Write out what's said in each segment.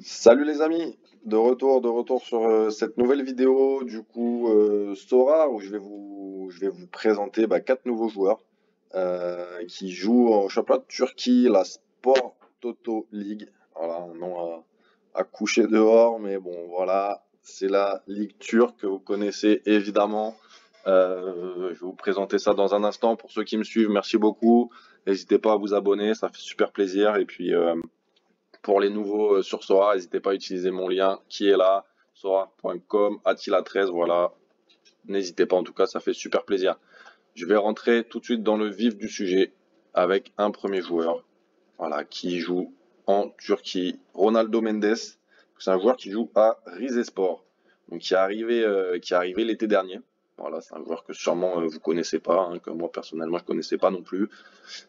Salut les amis, de retour sur cette nouvelle vidéo Sora où je vais vous présenter quatre nouveaux joueurs qui jouent en championnat de Turquie, la Sport Toto League. Voilà, un nom à coucher dehors, mais bon voilà, c'est la Ligue turque que vous connaissez évidemment. Je vais vous présenter ça dans un instant. Pour ceux qui me suivent, merci beaucoup. N'hésitez pas à vous abonner, ça fait super plaisir. Et puis pour les nouveaux sur Sora, n'hésitez pas à utiliser mon lien qui est là, sora.com, Attila13, voilà. N'hésitez pas, en tout cas, ça fait super plaisir. Je vais rentrer tout de suite dans le vif du sujet avec un premier joueur, voilà, qui joue en Turquie, Ronaldo Mendes. C'est un joueur qui joue à Rizespor, donc qui est arrivé l'été dernier. Voilà, c'est un joueur que sûrement vous connaissez pas, hein, que moi personnellement je connaissais pas non plus.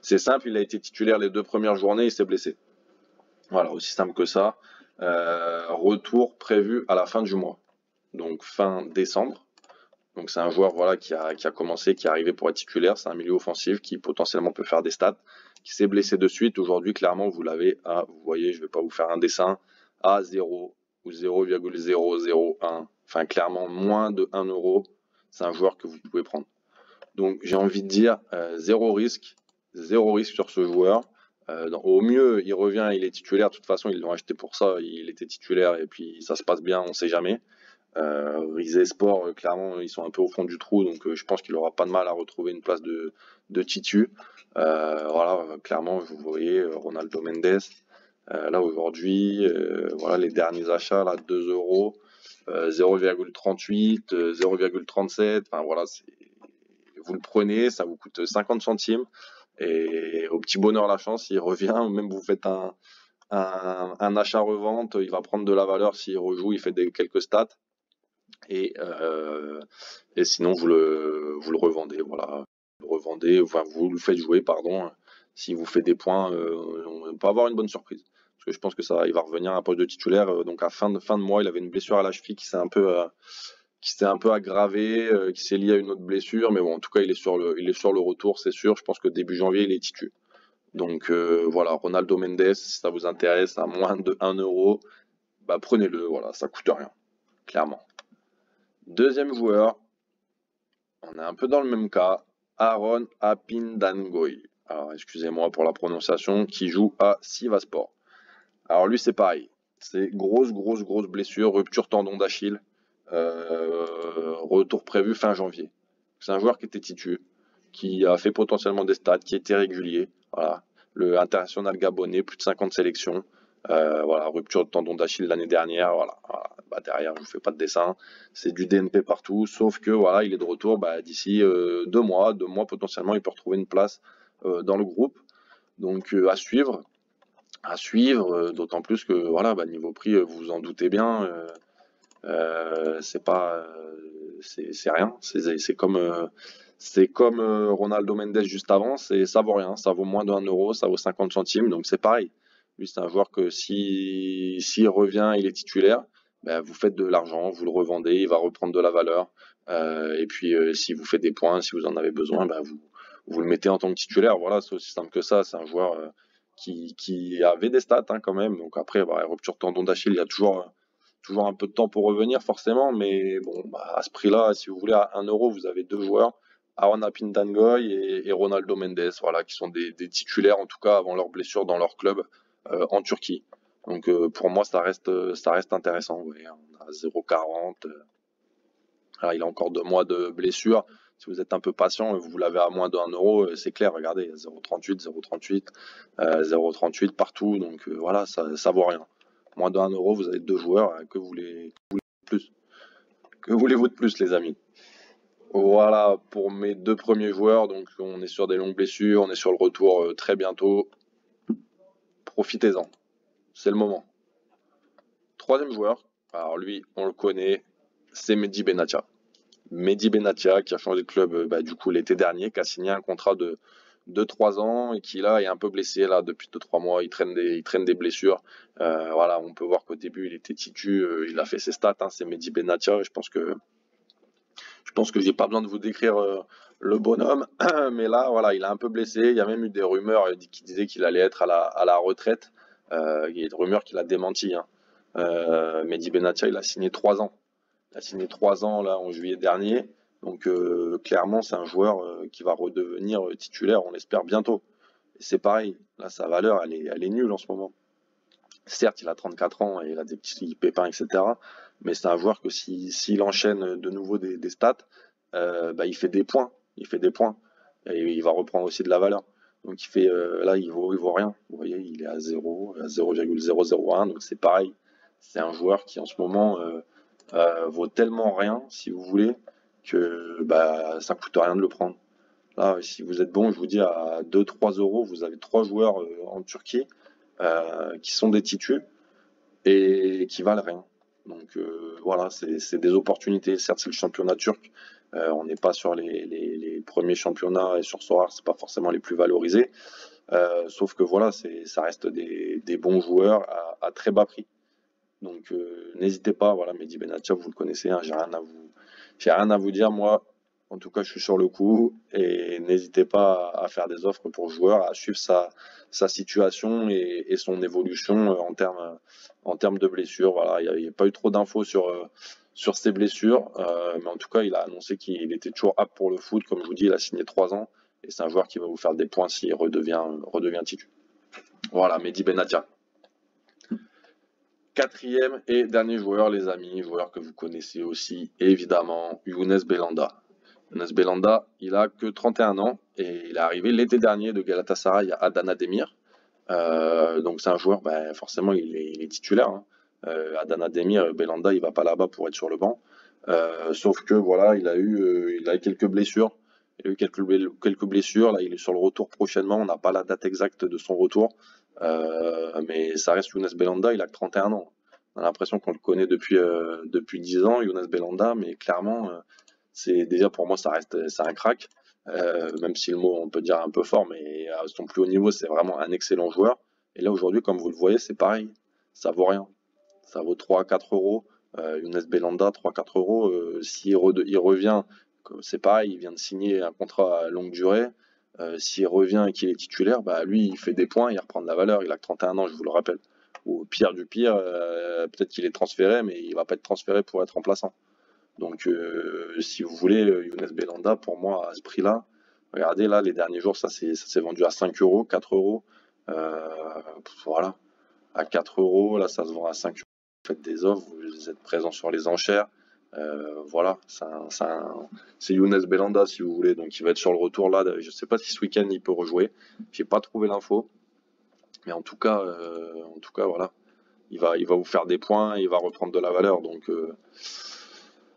C'est simple, il a été titulaire les 2 premières journées, il s'est blessé. Voilà, aussi simple que ça. Retour prévu à la fin du mois, donc fin décembre. Donc c'est un joueur voilà, qui a commencé, qui est arrivé pour être titulaire. C'est un milieu offensif qui potentiellement peut faire des stats, qui s'est blessé de suite. Aujourd'hui, clairement, vous l'avez à, vous voyez, je ne vais pas vous faire un dessin, à 0 ou 0,001. Enfin, clairement, moins de 1 euro. C'est un joueur que vous pouvez prendre. Donc j'ai envie de dire zéro risque sur ce joueur. Au mieux, il revient, il est titulaire. De toute façon, ils l'ont acheté pour ça. Il était titulaire et puis ça se passe bien, on ne sait jamais. Rizespor, clairement, ils sont un peu au fond du trou, donc je pense qu'il n'aura pas de mal à retrouver une place de titu. Voilà, clairement, vous voyez, Ronaldo Mendes. Là aujourd'hui, voilà les derniers achats, là 2 euros, 0,38, 0,37. Enfin voilà, vous le prenez, ça vous coûte 50 centimes. Et au petit bonheur la chance, il revient, même vous faites un achat-revente, il va prendre de la valeur s'il rejoue, il fait quelques stats. Et, sinon, vous le revendez, voilà. Vous le revendez, enfin, vous le faites jouer, pardon. Si vous faites des points, on peut avoir une bonne surprise. Parce que je pense que ça, il va revenir à un poste de titulaire. Donc à fin de mois, il avait une blessure à la cheville qui s'est un peu aggravée, qui s'est liée à une autre blessure. Mais bon, en tout cas, il est sur le retour, c'est sûr. Je pense que début janvier, il est titu. Donc voilà, Ronaldo Mendes, si ça vous intéresse, à moins de 1 euro, bah prenez-le, voilà, ça coûte rien, clairement. Deuxième joueur, on est un peu dans le même cas, Aaron Apindangoy. Alors excusez-moi pour la prononciation, qui joue à Sivasspor. Alors lui c'est pareil, c'est grosse blessure, rupture tendon d'Achille, retour prévu fin janvier. C'est un joueur qui était titu, qui a fait potentiellement des stats, qui était régulier. Voilà, le international gabonais, plus de 50 sélections. Voilà, rupture de tendon d'Achille l'année dernière. Voilà. Bah, derrière, je vous fais pas de dessin. C'est du DNP partout, sauf que voilà, il est de retour d'ici 2 mois. 2 mois potentiellement, il peut retrouver une place dans le groupe. Donc à suivre, d'autant plus que voilà, niveau prix, vous vous en doutez bien, c'est pas, c'est rien. C'est comme Ronaldo Mendes juste avant, ça vaut rien, ça vaut moins de 1 euro, ça vaut 50 centimes, donc c'est pareil. Lui, c'est un joueur que s'il revient, il est titulaire, vous faites de l'argent, vous le revendez, il va reprendre de la valeur. Et puis, si vous faites des points, si vous en avez besoin, vous le mettez en tant que titulaire. Voilà, c'est aussi simple que ça. C'est un joueur qui avait des stats hein, quand même. Donc après, rupture tendon d'Achille, il y a toujours un peu de temps pour revenir forcément, mais bon, à ce prix-là, si vous voulez, à 1 euro, vous avez 2 joueurs, Aaron Apindangoy et Ronaldo Mendes, voilà, qui sont des titulaires en tout cas avant leur blessure dans leur club en Turquie. Donc pour moi, ça reste intéressant. Vous voyez, on a 0,40. Alors, il a encore 2 mois de blessure. Si vous êtes un peu patient, vous l'avez à moins de 1 euro, c'est clair, regardez, 0,38, 0,38, 0,38 partout, donc voilà, ça vaut rien. Moins de 1 euro, vous avez 2 joueurs, que voulez-vous de plus? Que voulez-vous de plus, les amis? Voilà pour mes 2 premiers joueurs, donc on est sur des longues blessures, on est sur le retour très bientôt. Profitez-en, c'est le moment. Troisième joueur, alors lui, on le connaît, c'est Mehdi Benatia. Mehdi Benatia qui a changé de club du coup l'été dernier, qui a signé un contrat de 2-3 ans et qui là est un peu blessé là depuis 2-3 mois, il traîne des blessures. Voilà, on peut voir qu'au début il était titu, il a fait ses stats, hein, c'est Mehdi Benatia et je pense que j'ai pas besoin de vous décrire le bonhomme, mais là voilà, il est un peu blessé, il y a même eu des rumeurs qui disaient qu'il allait être à la retraite. Il y a des rumeurs qu'il a démenti, hein. Mehdi Benatia, il a signé 3 ans. Il a signé 3 ans là en juillet dernier. Donc clairement, c'est un joueur qui va redevenir titulaire, on l'espère bientôt. Et c'est pareil, là sa valeur, elle est nulle en ce moment. Certes, il a 34 ans et il a des petits pépins, etc. Mais c'est un joueur que s'il enchaîne de nouveau des stats, bah, il fait des points. Il fait des points. Et il va reprendre aussi de la valeur. Donc là, il vaut rien. Vous voyez, il est à 0, à 0,001. Donc c'est pareil. C'est un joueur qui en ce moment vaut tellement rien, si vous voulez, que bah, ça coûte rien de le prendre. Là, si vous êtes bon, je vous dis à 2-3 euros, vous avez 3 joueurs en Turquie qui sont des titus et qui valent rien. Donc voilà, c'est des opportunités. Certes, c'est le championnat turc. On n'est pas sur les premiers championnats et sur Sorar, c'est pas forcément les plus valorisés. Sauf que voilà, ça reste des bons joueurs à très bas prix. Donc n'hésitez pas, voilà, Mehdi Benatia, vous le connaissez, hein, j'ai rien à vous dire, moi. En tout cas, je suis sur le coup et n'hésitez pas à faire des offres pour joueurs, à suivre sa situation et son évolution en termes de blessures. Voilà, il n'y a pas eu trop d'infos sur ses blessures, mais en tout cas, il a annoncé qu'il était toujours apte pour le foot. Comme je vous dis, il a signé 3 ans et c'est un joueur qui va vous faire des points s'il redevient titulaire. Voilà, Mehdi Benatia. Quatrième et dernier joueur, les amis, joueur que vous connaissez aussi, évidemment, Younes Belhanda. Younes Belhanda, il a que 31 ans et il est arrivé l'été dernier de Galatasaray à Adana Demir. Donc c'est un joueur, ben, forcément, il est titulaire. Hein. Adana Demir, Belhanda, il va pas là-bas pour être sur le banc. Sauf que voilà, il a eu quelques blessures. Il a eu quelques blessures. Là, il est sur le retour prochainement. On n'a pas la date exacte de son retour. Mais ça reste Younes Belhanda, il a que 31 ans. On a l'impression qu'on le connaît depuis 10 ans, Younes Belhanda, mais clairement, c'est déjà pour moi, c'est un crack. Même si le mot, on peut dire un peu fort, mais à son plus haut niveau, c'est vraiment un excellent joueur. Et là, aujourd'hui, comme vous le voyez, c'est pareil. Ça vaut rien. Ça vaut 3-4 euros. Younes Belhanda, 3-4 euros. S'il il revient, c'est pareil, il vient de signer un contrat à longue durée. S'il revient et qu'il est titulaire, bah lui, il fait des points, il reprend de la valeur. Il a que 31 ans, je vous le rappelle. Ou pire du pire, peut-être qu'il est transféré, mais il va pas être transféré pour être remplaçant. Donc, si vous voulez, Younes Belhanda, pour moi, à ce prix-là, regardez, là, les derniers jours, ça s'est vendu à 5 euros, 4 euros. Voilà, à 4 euros, là, ça se vend à 5 euros. Vous faites des offres, vous êtes présent sur les enchères. Voilà, c'est Younes Belhanda, si vous voulez. Donc, il va être sur le retour là. Je ne sais pas si ce week-end, il peut rejouer. J'ai pas trouvé l'info. Mais en tout cas, voilà. Il va vous faire des points, il va reprendre de la valeur.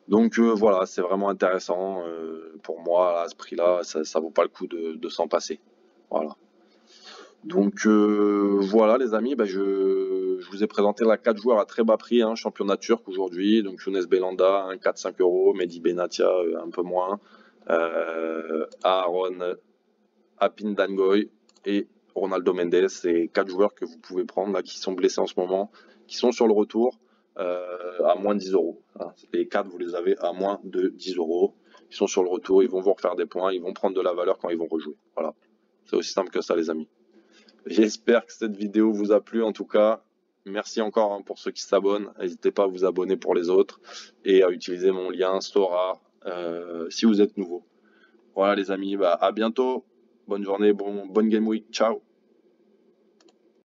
Donc voilà, c'est vraiment intéressant. Pour moi, à ce prix-là, ça vaut pas le coup de s'en passer. Voilà. Donc voilà les amis, bah, je vous ai présenté là 4 joueurs à très bas prix, hein, championnat turc aujourd'hui. Donc Younes Belhanda, 4-5 euros, Mehdi Benatia un peu moins, Aaron Apindangoy et Ronaldo Mendes. C'est 4 joueurs que vous pouvez prendre là, qui sont blessés en ce moment, qui sont sur le retour à moins de 10 euros. Hein. Les 4, vous les avez à moins de 10 euros. Ils sont sur le retour, ils vont vous refaire des points, ils vont prendre de la valeur quand ils vont rejouer. Voilà, c'est aussi simple que ça les amis. J'espère que cette vidéo vous a plu en tout cas. Merci encore hein, pour ceux qui s'abonnent. N'hésitez pas à vous abonner pour les autres et à utiliser mon lien Sora si vous êtes nouveau. Voilà les amis, bah, à bientôt. Bonne journée, bonne Game Week. Ciao.